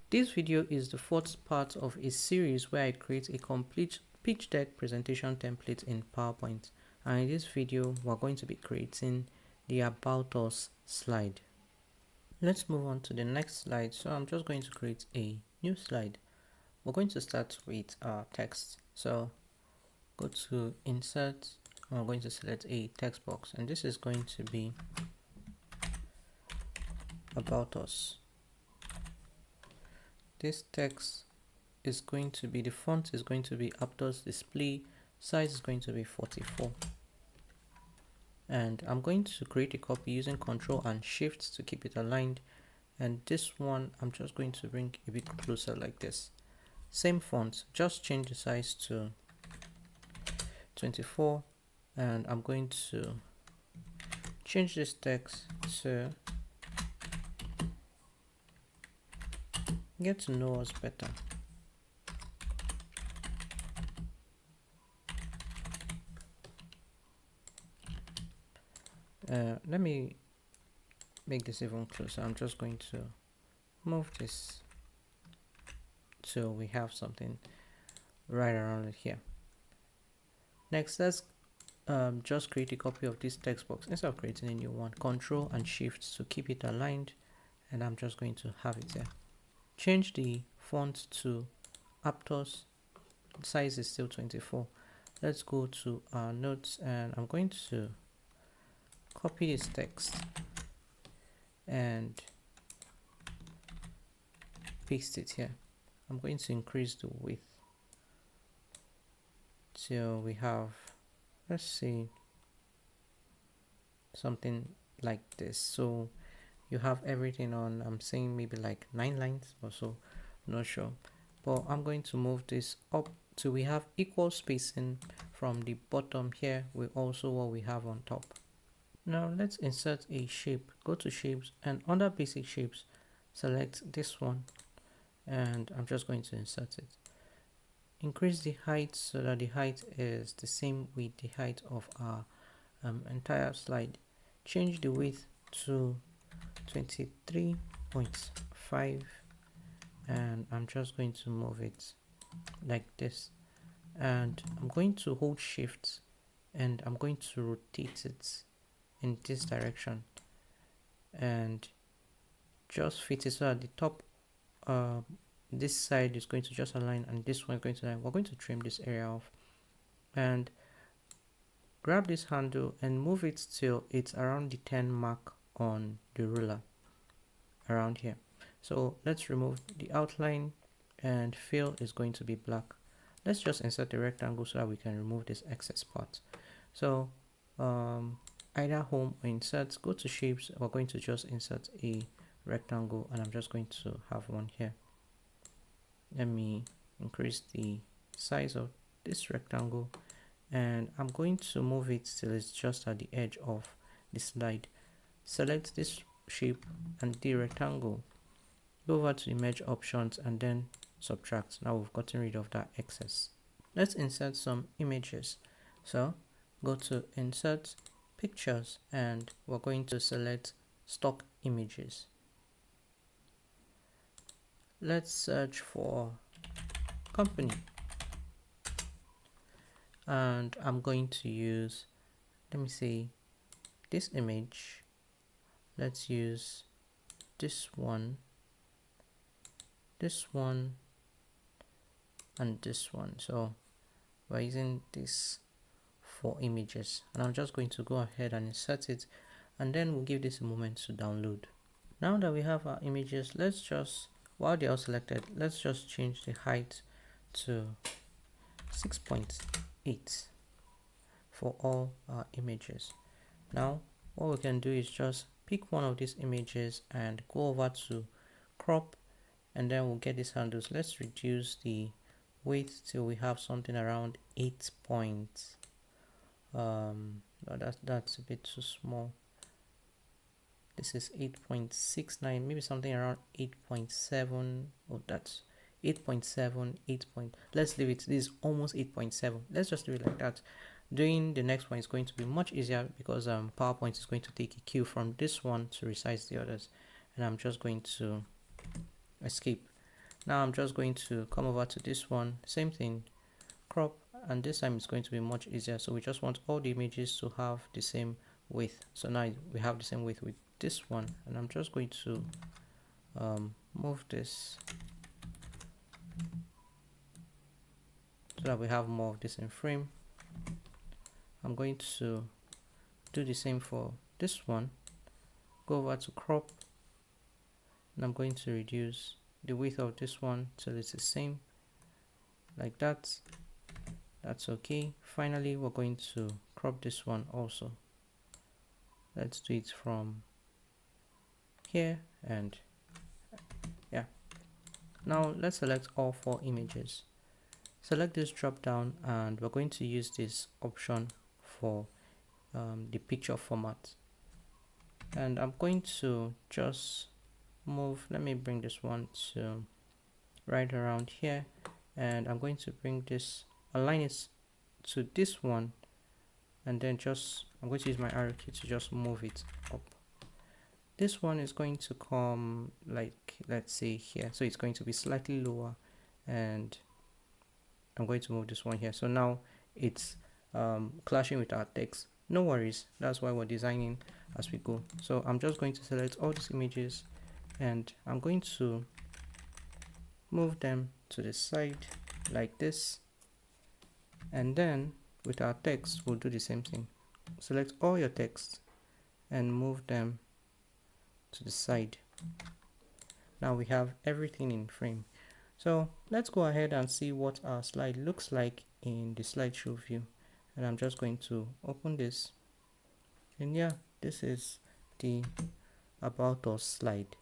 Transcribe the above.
This video is the fourth part of a series where I create a complete pitch deck presentation template in PowerPoint. And in this video, we're going to be creating the About Us slide. Let's move on to the next slide. So I'm just going to create a new slide. We're going to start with our text. So go to Insert. I'm going to select a text box, and this is going to be About Us. This text is going to be, the font is going to be Aptos display, size is going to be 44. And I'm going to create a copy using Ctrl and Shift to keep it aligned. And this one, I'm just going to bring a bit closer like this. Same font, just change the size to 24. And I'm going to change this text to get to know us better. Let me make this even closer. I'm just going to move this so we have something right around it here. Next, let's just create a copy of this text box instead of creating a new one. Ctrl and Shift to keep it aligned, and I'm just going to have it there. Change the font to Aptos. The size is still 24. Let's go to our notes, and I'm going to copy this text and paste it here. I'm going to increase the width till we have, let's see, something like this. So you have everything on, I'm saying maybe like 9 lines or so, not sure, but I'm going to move this up till we have equal spacing from the bottom here with also what we have on top. Now let's insert a shape. Go to Shapes, and under Basic Shapes, select this one, and I'm just going to insert it. Increase the height so that the height is the same with the height of our entire slide. Change the width to 23.5, and I'm just going to move it like this, and I'm going to hold Shift and I'm going to rotate it in this direction and just fit it so that the top this side is going to just align and this one is going to align. We're going to trim this area off and grab this handle and move it till it's around the 10 mark on the ruler around here. So let's remove the outline, and fill is going to be black. Let's just insert the rectangle so that we can remove this excess part. So either Home or Insert, go to Shapes. We're going to just insert a rectangle, and I'm just going to have one here. Let me increase the size of this rectangle, and I'm going to move it till it's just at the edge of the slide. Select this shape and the rectangle, go over to the merge options and then subtract. Now we've gotten rid of that excess. Let's insert some images. So go to Insert, Pictures, and we're going to select Stock Images. Let's search for company, and I'm going to use, let me see, this image. Let's use this one, and this one. So we're using this 4 images, and I'm just going to go ahead and insert it, and then we'll give this a moment to download. Now that we have our images, let's just, while they are selected, let's just change the height to 6.8 for all our images. Now what we can do is just pick one of these images and go over to crop, and then we'll get these handles. Let's reduce the width till we have something around 8 points. That's a bit too small. This is 8.69, maybe something around 8.7. Oh, that's 8.7, 8 point. Let's leave it. This is almost 8.7. Let's just do it like that. Doing the next one is going to be much easier because PowerPoint is going to take a cue from this one to resize the others, and I'm just going to escape. Now I'm just going to come over to this one, same thing, crop, and this time it's going to be much easier. So we just want all the images to have the same width. So now we have the same width with this one, and I'm just going to move this so that we have more of this in frame. I'm going to do the same for this one, go over to crop, and I'm going to reduce the width of this one till it's the same, like that. That's okay. Finally, we're going to crop this one also. Let's do it from here, and yeah. Now let's select all 4 images. Select this drop down, and we're going to use this option for the picture format. And I'm going to just move, let me bring this one to right around here, and I'm going to bring this, align it to this one, and then I'm going to use my arrow key to just move it up. This one is going to come like, let's say here, so it's going to be slightly lower, and I'm going to move this one here. So now it's clashing with our text. No worries, that's why we're designing as we go. So I'm just going to select all these images, and I'm going to move them to the side like this, and then with our text we'll do the same thing. Select all your text and move them to the side. Now we have everything in frame. So let's go ahead and see what our slide looks like in the slideshow view. And I'm just going to open this, and yeah, this is the about us slide.